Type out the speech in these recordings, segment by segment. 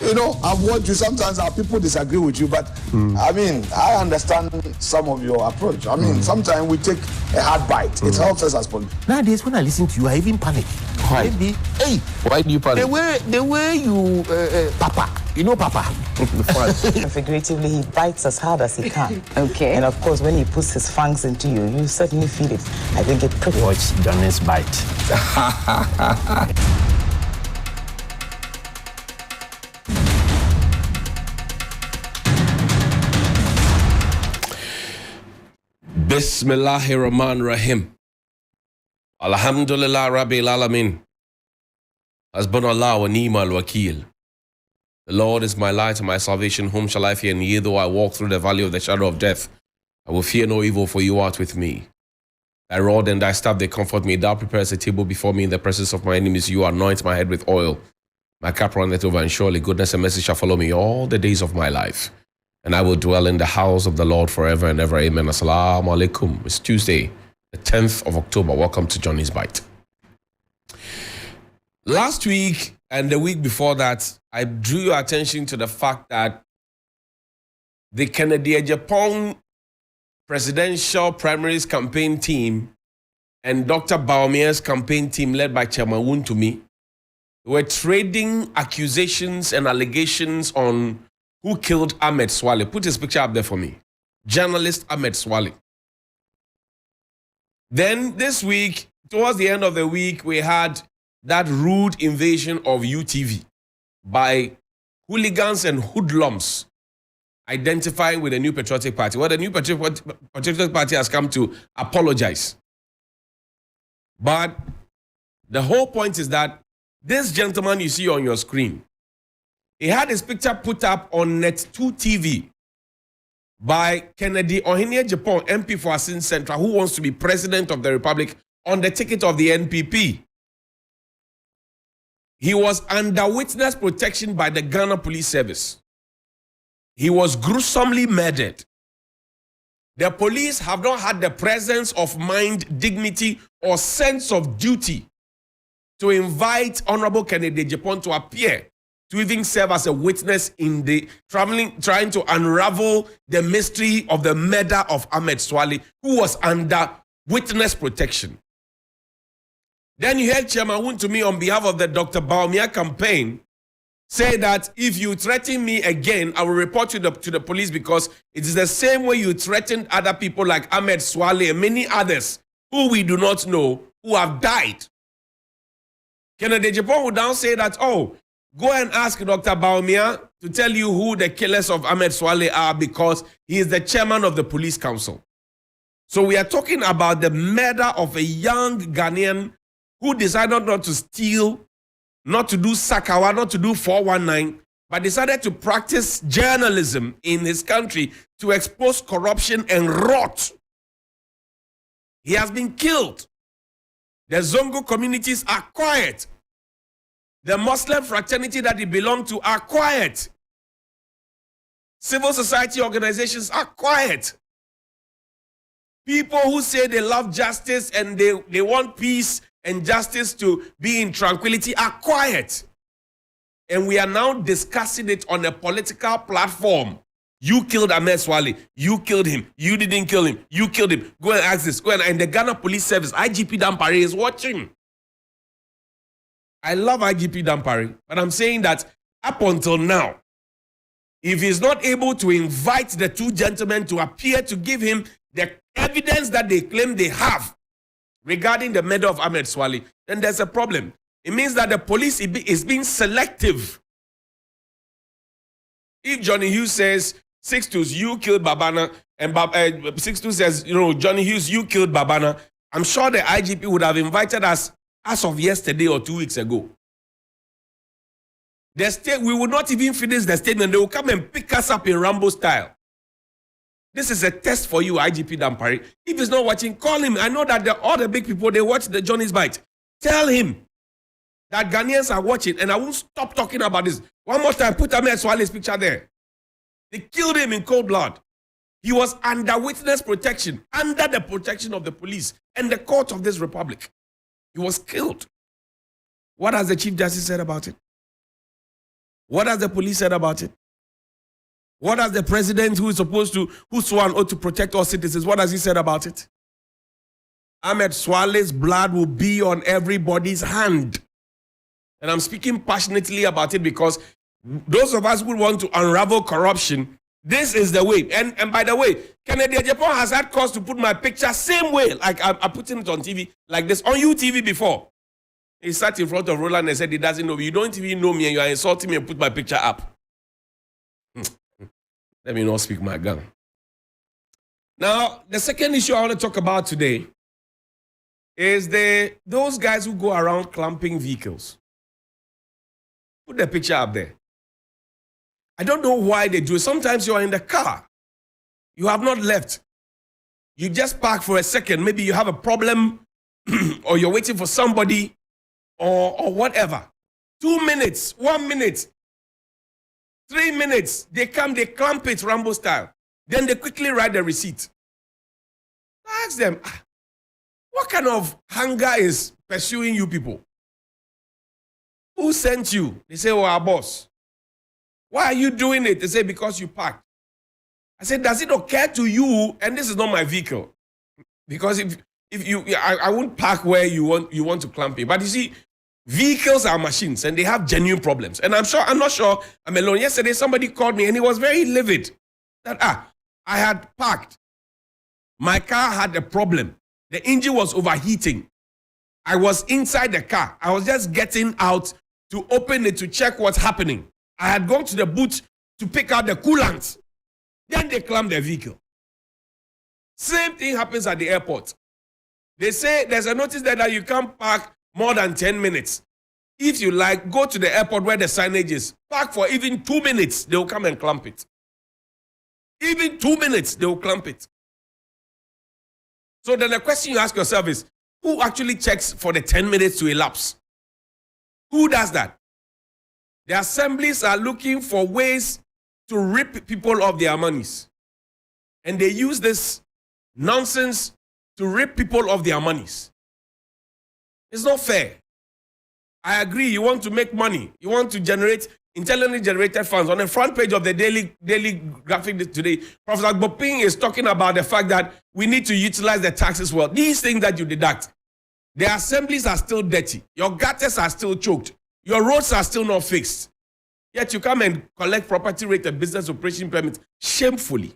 you know, I've watched you. Sometimes our people disagree with you, but I mean, I understand some of your approach. I mean, sometimes we take a hard bite. It helps us as politicians. Nowadays, when I listen to you, I even panic. Why? Maybe, hey, Why do you panic? the way you, Papa, you know, Papa. Figuratively, he bites as hard as he can. Okay. And of course, when he puts his fangs into you, you certainly feel it. I think it prickles. Watch Johnny's bite. Bismillahirrahmanirrahim. Alhamdulillah Rabbil Alamin. Hasbunallah wa ni'mal wakil. The Lord is my light and my salvation. Whom shall I fear? And yea, though I walk through the valley of the shadow of death, I will fear no evil, for you art with me. Thy rod and thy staff, they comfort me. Thou preparest a table before me in the presence of my enemies. You anoint my head with oil. My cup runneth over, and surely goodness and mercy shall follow me all the days of my life. And I will dwell in the house of the Lord forever and ever. Amen. Assalamu alaikum. It's Tuesday, the 10th of October. Welcome to Johnny's Bite. Last week and the week before that, I drew your attention to the fact that the Kennedy Japan presidential primaries campaign team and Dr. Baumia's campaign team, led by Chairman Wuntumi, were trading accusations and allegations on who killed Ahmed Suale. Put his picture up there for me. Journalist Ahmed Suale. Then this week, towards the end of the week, we had that rude invasion of UTV by hooligans and hoodlums identifying with the New Patriotic Party. Well, the New Patriotic Party has come to apologize. But the whole point is that this gentleman you see on your screen, he had his picture put up on Net2 TV by Kennedy Ohinia Japan, MP for Asin Central, who wants to be president of the Republic on the ticket of the NPP. He was under witness protection by the Ghana Police Service. He was gruesomely murdered. The police have not had the presence of mind, dignity, or sense of duty to invite Honorable Kennedy Japan to appear, to even serve as a witness in the trying to unravel the mystery of the murder of Ahmed Suale, who was under witness protection. Then you heard Chairman Wuntumi on behalf of the Dr. Baumia campaign say that if you threaten me again, I will report you to the police, because it is the same way you threatened other people like Ahmed Suale and many others who we do not know, who have died. Kennedy Japan would now say that, oh, go and ask Dr. Baumia to tell you who the killers of Ahmed Suale are, because he is the chairman of the police council. So we are talking about the murder of a young Ghanaian who decided not to steal, not to do sakawa, not to do 419, but decided to practice journalism in his country to expose corruption and rot. He has been killed. The Zongo communities are quiet. The Muslim fraternity that he belonged to are quiet. Civil society organizations are quiet. People who say they love justice and they want peace and justice to be in tranquility are quiet. And we are now discussing it on a political platform. You killed Ahmed Suale. You killed him. You didn't kill him. You killed him. Go and ask this. Go and the Ghana Police Service, IGP Dampare is watching. I love IGP Dampare, but I'm saying that up until now, if he's not able to invite the two gentlemen to appear to give him the evidence that they claim they have regarding the murder of Ahmed Suale, then there's a problem. It means that the police is being selective. If Johnny Hughes says, 6-2, you killed Babana, and 6-2 says, Johnny Hughes, you killed Babana, I'm sure the IGP would have invited us as of yesterday or 2 weeks ago. We would not even finish the statement. They will come and pick us up in Rambo style. This is a test for you, IGP Dampare. If he's not watching, call him. I know that all the big people, they watch the Johnny's Bite. Tell him that Ghanaians are watching, and I won't stop talking about this. One more time, put Ahmed Suale's picture there. They killed him in cold blood. He was under witness protection, under the protection of the police and the court of this republic. He was killed. What has the Chief Justice said about it? What has the police said about it? What has the president who swore an oath to protect all citizens, what has he said about it? Ahmed Suale's blood will be on everybody's hand. And I'm speaking passionately about it because those of us who want to unravel corruption, this is the way. And by the way, Kennedy Japan has had cause to put my picture same way. Like I put it on TV like this, on UTV before. He sat in front of Roland and said he doesn't know me. You don't even know me and you are insulting me and put my picture up. Let me not speak my gun. Now, the second issue I want to talk about today is those guys who go around clamping vehicles. Put the picture up there. I don't know why they do it. Sometimes you are in the car. You have not left. You just park for a second. Maybe you have a problem or you're waiting for somebody or whatever. 2 minutes, 1 minute, 3 minutes. They come, they clamp it Rambo style. Then they quickly write the receipt. Ask them, what kind of hunger is pursuing you people? Who sent you? They say, oh, our boss. Why are you doing it? They say, because you parked. I said, does it occur to you, and this is not my vehicle, because I won't park where you want to clamp it. But you see, vehicles are machines and they have genuine problems. And I'm not sure I'm alone. Yesterday, somebody called me and he was very livid that, I had parked. My car had a problem. The engine was overheating. I was inside the car. I was just getting out to open it to check what's happening. I had gone to the boot to pick out the coolant. Then they clamp the vehicle. Same thing happens at the airport. They say there's a notice there that you can't park more than 10 minutes. If you like, go to the airport where the signage is. Park for even 2 minutes, they will come and clamp it. Even 2 minutes, they will clamp it. So then the question you ask yourself is, who actually checks for the 10 minutes to elapse? Who does that? The assemblies are looking for ways to rip people of their monies. And they use this nonsense to rip people of their monies. It's not fair. I agree, you want to make money. You want to generate intelligently generated funds. On the front page of the daily graphic today, Professor Boping is talking about the fact that we need to utilize the taxes well. These things that you deduct, the assemblies are still dirty. Your gutters are still choked. Your roads are still not fixed. Yet you come and collect property rate and business operation permits shamefully.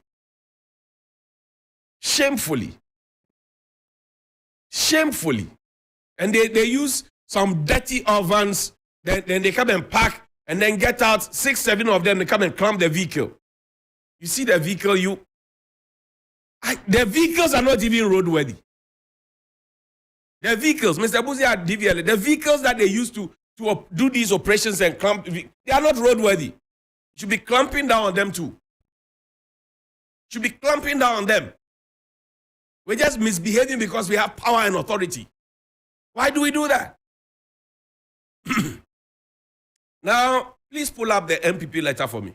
Shamefully. Shamefully. And they use some dirty ovens, then they come and park and then get out 6, 7 of them, they come and clamp the vehicle. You see the vehicle, the vehicles are not even roadworthy. The vehicles, Mr. Buzia DVL, the vehicles that they use to do these operations and clamp, they are not roadworthy. You should be clamping down on them too. Should be clamping down on them. We're just misbehaving because we have power and authority. Why do we do that? Now, please pull up the MPP letter for me.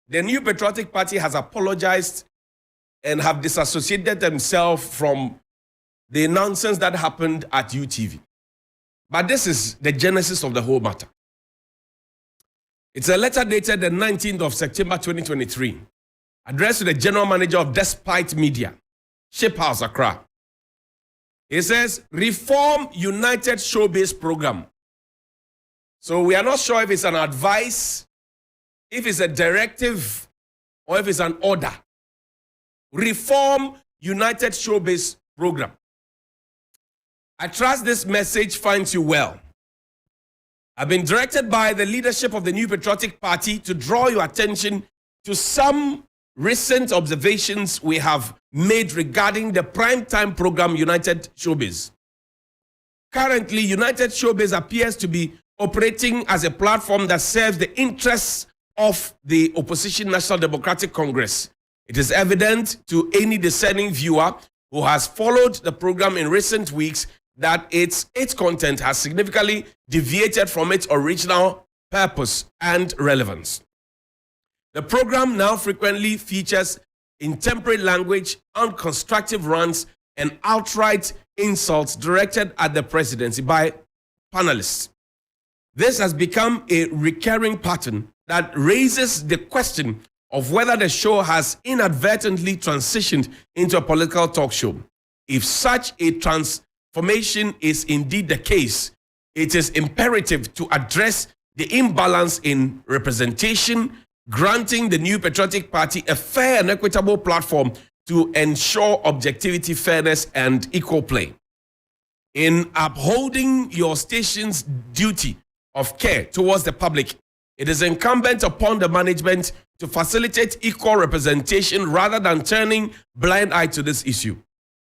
The New Patriotic Party has apologized and have disassociated themselves from the nonsense that happened at UTV. But this is the genesis of the whole matter. It's a letter dated the 19th of September 2023, addressed to the General Manager of Despite Media, Ship House, Accra. It says, Reform United Showbiz Program. So we are not sure if it's an advice, if it's a directive, or if it's an order. Reform United Showbiz Program. I trust this message finds you well. I've been directed by the leadership of the New Patriotic Party to draw your attention to some recent observations we have made regarding the primetime program United Showbiz. Currently, United Showbiz appears to be operating as a platform that serves the interests of the opposition National Democratic Congress. It is evident to any discerning viewer who has followed the program in recent weeks that its content has significantly deviated from its original purpose and relevance. The program now frequently features intemperate language, unconstructive rants, and outright insults directed at the presidency by panelists. This has become a recurring pattern that raises the question of whether the show has inadvertently transitioned into a political talk show. If such a transformation is indeed the case, it is imperative to address the imbalance in representation, granting the New Patriotic Party a fair and equitable platform to ensure objectivity, fairness, and equal play. In upholding your station's duty of care towards the public, it is incumbent upon the management to facilitate equal representation rather than turning blind eye to this issue.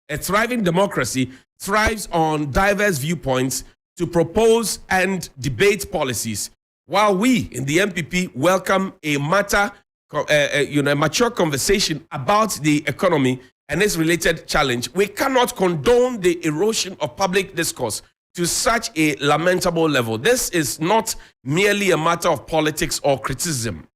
A thriving democracy thrives on diverse viewpoints to propose and debate policies, while we in the MPP welcome a mature conversation about the economy and its related challenge. We cannot condone the erosion of public discourse to such a lamentable level. This is not merely a matter of politics or criticism.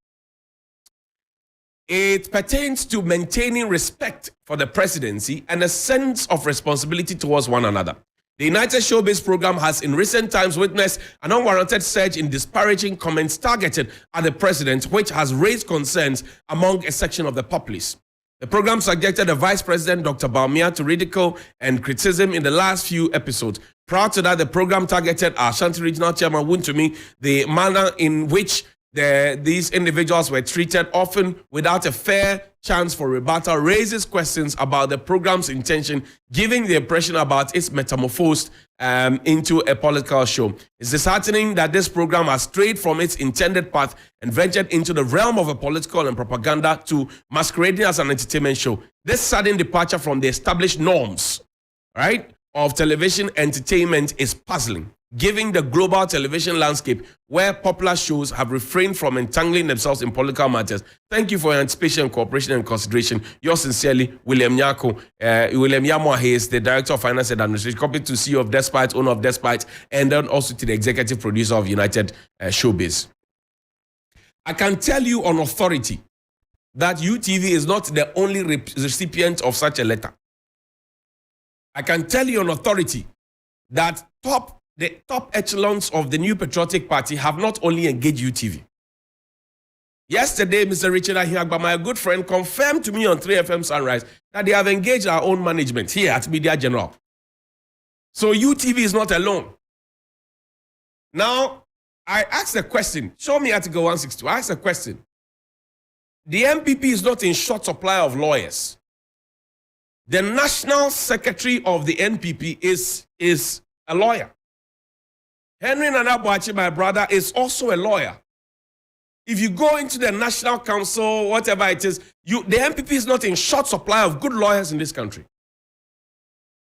It pertains to maintaining respect for the presidency and a sense of responsibility towards one another. The United Showbiz program has in recent times witnessed an unwarranted surge in disparaging comments targeted at the president, which has raised concerns among a section of the populace. The program subjected the Vice President, Dr. Bawumia, to ridicule and criticism in the last few episodes. Prior to that, the program targeted our Ashanti Regional Chairman, Wuntumi. The manner in which these individuals were treated, often without a fair chance for rebuttal, raises questions about the program's intention, giving the impression about its metamorphosed into a political show. It's disheartening that this program has strayed from its intended path and ventured into the realm of a political and propaganda to masquerading as an entertainment show. This sudden departure from the established norms, right, of television entertainment is puzzling, given the global television landscape where popular shows have refrained from entangling themselves in political matters. Thank you for your anticipation, cooperation, and consideration. Yours sincerely, William Nyako. William Yamo is the Director of Finance and Administration, copy to CEO of Despite, owner of Despite, and then also to the executive producer of United Showbiz. I can tell you on authority that UTV is not the only recipient of such a letter. I can tell you on authority that the top echelons of the New Patriotic Party have not only engaged UTV. Yesterday, Mr. Richard Ahiagba, my good friend, confirmed to me on 3FM Sunrise that they have engaged our own management here at Media General. So UTV is not alone. Now, I asked a question. Show me Article 162. I asked a question. The MPP is not in short supply of lawyers. The National Secretary of the NPP is a lawyer. Henry Nana Boachi, my brother, is also a lawyer. If you go into the National Council, whatever it is, the MPP is not in short supply of good lawyers in this country.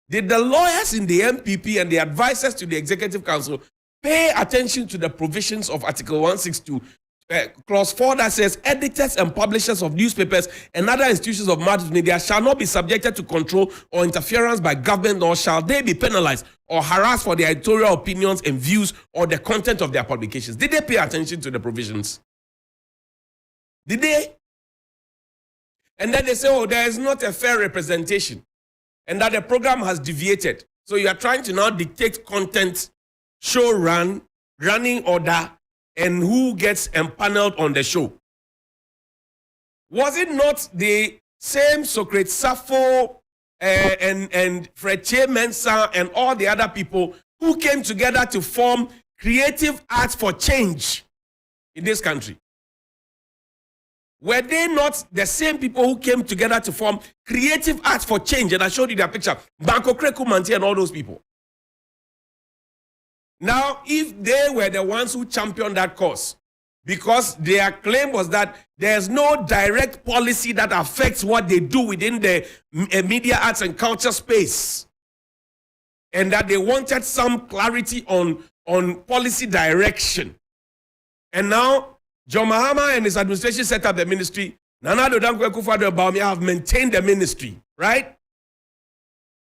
Did the lawyers in the MPP and the advisors to the Executive Council pay attention to the provisions of Article 162, Clause 4 that says editors and publishers of newspapers and other institutions of mass media shall not be subjected to control or interference by government, nor shall they be penalized or harassed for their editorial opinions and views or the content of their publications? Did they pay attention to the provisions? Did they? And then they say, oh, there is not a fair representation and that the program has deviated. So you are trying to now dictate content, show running order, and who gets empaneled on the show. Was it not the same Socrates Sappho and Fred Che Mensah and all the other people who came together to form Creative Arts for Change in this country? Were they not the same people who came together to form Creative Arts for Change? And I showed you their picture. Banko Kreku Manti and all those people. Now, if they were the ones who championed that cause, because their claim was that there's no direct policy that affects what they do within the media, arts, and culture space, and that they wanted some clarity on policy direction. And now, John Mahama and his administration set up the ministry. Nana Addo Dankwa Akufo-Addo and Bawumia have maintained the ministry, right?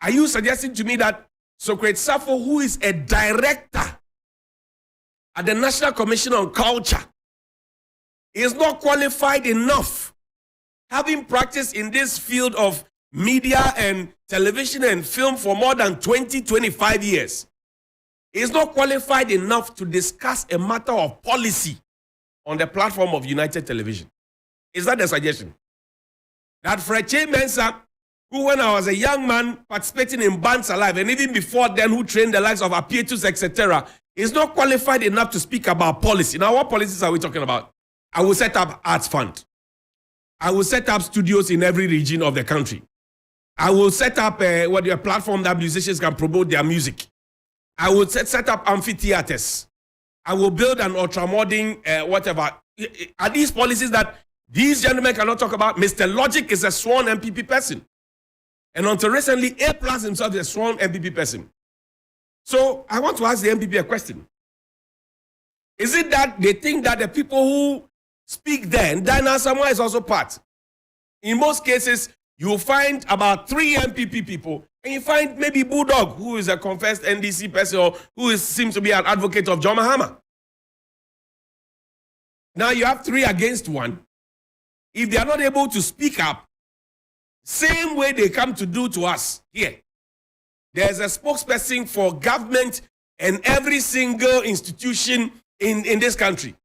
Are you suggesting to me that Socrates Sappho, who is a director at the National Commission on Culture, is not qualified enough, having practiced in this field of media and television and film for more than 20-25 years? is not qualified enough to discuss a matter of policy on the platform of United Television. Is that the suggestion? That Freche Mensah, who when I was a young man participating in Bands Alive, and even before then who trained the likes of Apietus, etc., is not qualified enough to speak about policy. Now, what policies are we talking about? I will set up arts fund. I will set up studios in every region of the country. I will set up a platform that musicians can promote their music. I will set up amphitheaters. I will build an ultramodern whatever. Are these policies that these gentlemen cannot talk about? Mr. Logic is a sworn MPP person. And until recently, A+ himself is a sworn MPP person. So I want to ask the MPP a question. Is it that they think that the people who speak then, Dana Samoa is also part? In most cases, you find about 3 MPP people, and you find maybe Bulldog, who is a confessed NDC person, or who seems to be an advocate of John Mahama. Now you have 3 against 1. If they are not able to speak up, same way they come to do to us here. There's a spokesperson for government and every single institution in this country.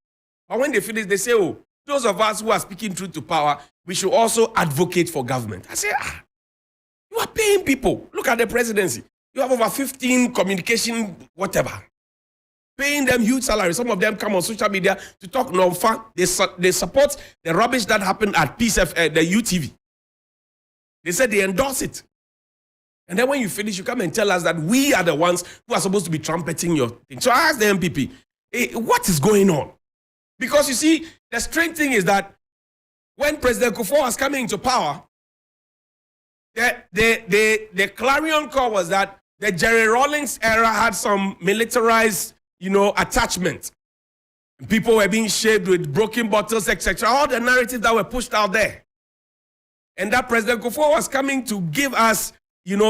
But when they finish, they say, oh, those of us who are speaking truth to power, we should also advocate for government. I say, you are paying people. Look at the presidency. You have over 15 communication, whatever. Paying them huge salaries. Some of them come on social media to talk non-fun. They support the rubbish that happened at the UTV. They said they endorse it. And then when you finish, you come and tell us that we are the ones who are supposed to be trumpeting your thing. So I asked the MPP, hey, what is going on? Because you see, the strange thing is that when President Kufuor was coming into power, the clarion call was that the Jerry Rawlings era had some militarized, attachment. People were being shaved with broken bottles, etc. All the narratives that were pushed out there. And that President Kufuor was coming to give us,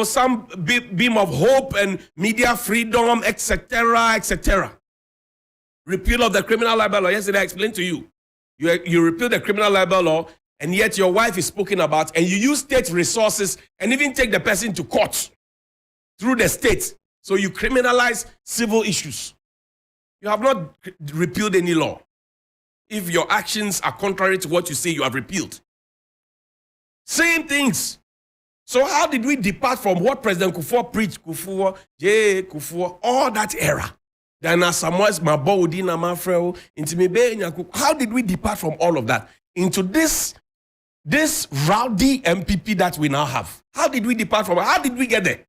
some beam of hope and media freedom, etc., etc. Repeal of the criminal libel law. Yesterday I explained to you. You repeal the criminal libel law, and yet your wife is spoken about, and you use state resources and even take the person to court through the state. So you criminalize civil issues. You have not repealed any law. If your actions are contrary to what you say, you have repealed. Same things. So how did we depart from what President Kufuor preached? Kufuor, all that era. How did we depart from all of that into this rowdy MPP that we now have? How did we depart from it? How did we get there?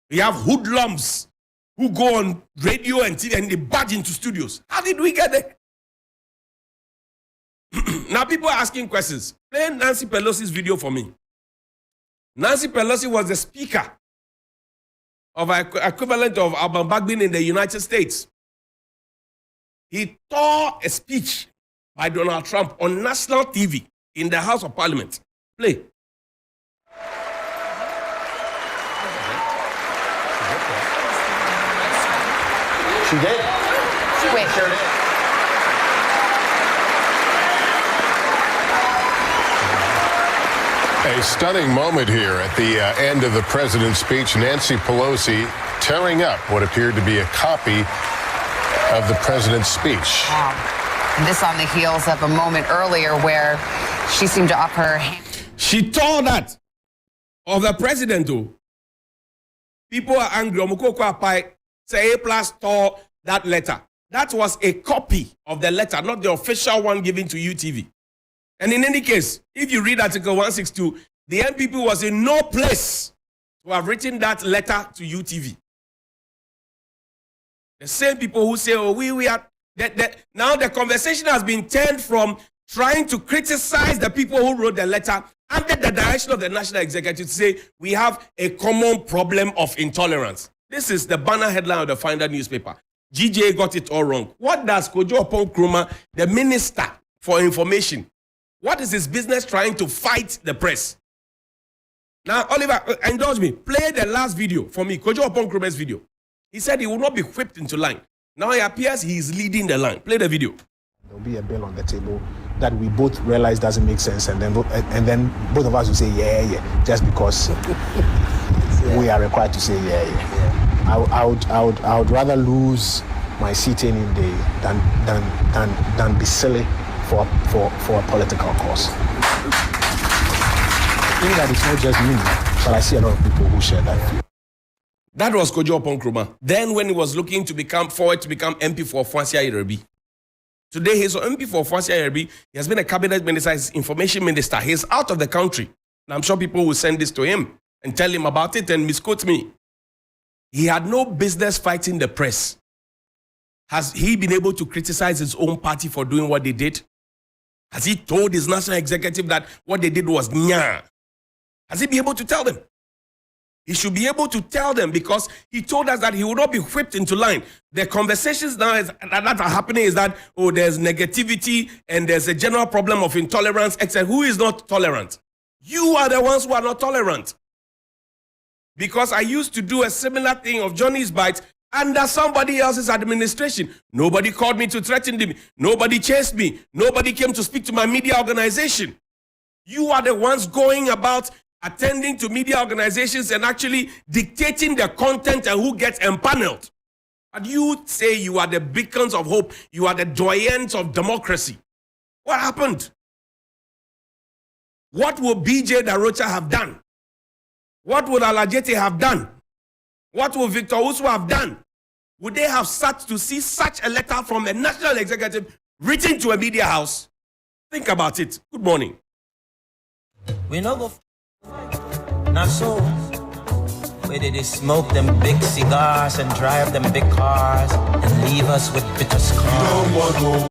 We have hoodlums who go on radio and TV and they barge into studios. How did we get there? Now people are asking questions. Play Nancy Pelosi's video for me. Nancy Pelosi was the speaker of an equivalent of Alban Bagbin in the United States. He tore a speech by Donald Trump on national TV in the House of Parliament. Play. She did. Wait. Sure did. A stunning moment here at the end of the president's speech. Nancy Pelosi tearing up what appeared to be a copy of the president's speech. Wow. And this on the heels of a moment earlier where she seemed to up her hand. She tore that of the president, though. People are angry. Say A+ tore that letter. That was a copy of the letter, not the official one given to UTV. And in any case, if you read Article 162, the MPP was in no place to have written that letter to UTV. The same people who say, oh, we are... Now the conversation has been turned from trying to criticize the people who wrote the letter under the direction of the National Executive to say, we have a common problem of intolerance. This is the banner headline of the Finder newspaper. GJ got it all wrong. What does Kojo Oppong Nkrumah, the Minister for Information, what is his business trying to fight the press? Now, Oliver, indulge me. Play the last video for me, Kojo Oppong Nkrumah's video. He said he will not be whipped into line. Now it appears he is leading the line. Play the video. There'll be a bill on the table that we both realize doesn't make sense, and then both of us will say, yeah, just because we are required to say, yeah. I would rather lose my seat any day than be silly for a political cause. I think that it's not just me, but I see a lot of people who share that view. That was Kojo Oponkroma. Then when he was looking to become MP for Ofuasia Irebi. Today he's an MP for Ofuasia Irebi. He has been a cabinet minister, he's information minister. He's out of the country. And I'm sure people will send this to him and tell him about it and misquote me. He had no business fighting the press. Has he been able to criticize his own party for doing what they did? Has he told his national executive that what they did was nya? Has he been able to tell them? He should be able to tell them because he told us that he would not be whipped into line. The conversations now that are happening is that, oh, there's negativity and there's a general problem of intolerance, etc. Who is not tolerant? You are the ones who are not tolerant. Because I used to do a similar thing of Johnny's Bites under somebody else's administration. Nobody called me to threaten me. Nobody chased me. Nobody came to speak to my media organization. You are the ones going about attending to media organizations and actually dictating the content and who gets empaneled. And you say you are the beacons of hope. You are the doyens of democracy. What happened? What would BJ Darocha have done? What would Alajete have done? What would Victor Usu have done? Would they have sat to see such a letter from a national executive written to a media house? Think about it. Good morning. We know go not so. Where did they smoke them big cigars and drive them big cars and leave us with bitter scars?